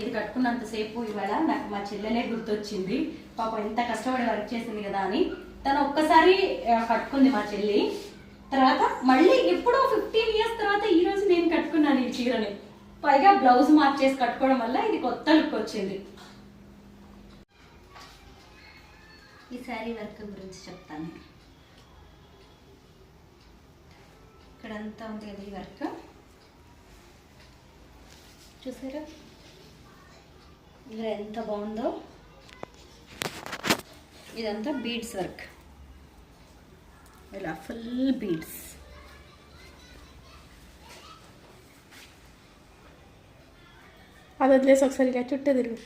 ఇది కట్టుకున్నంతసేపు ఇవాళ నాకు మా చెల్లెలే గుర్తొచ్చింది. పాపం ఎంత కష్టపడి వర్క్ చేసింది కదా అని. తను ఒక్కసారి కట్టుకుంది మా చెల్లి. తర్వాత మళ్ళీ ఎప్పుడో 15 years తర్వాత ఈ రోజు నేను కట్టుకున్నాను ఈ చీరని. పైగా బ్లౌజ్ మార్చేసి కట్టుకోవడం వల్ల ఇది కొత్త లుక్ వచ్చింది. ఈ శారీ వర్క్ గురించి చెప్తాను. ఇక్కడంతా ఉంది కదా ఈ వర్క్, చూసారా ఇలా ఎంత బాగుందో. ఇదంతా బీడ్స్ వర్క్, ఇలా ఫుల్ బీడ్స్. అది వదిలేసి ఒకసారి చుట్టూ తిరుగు.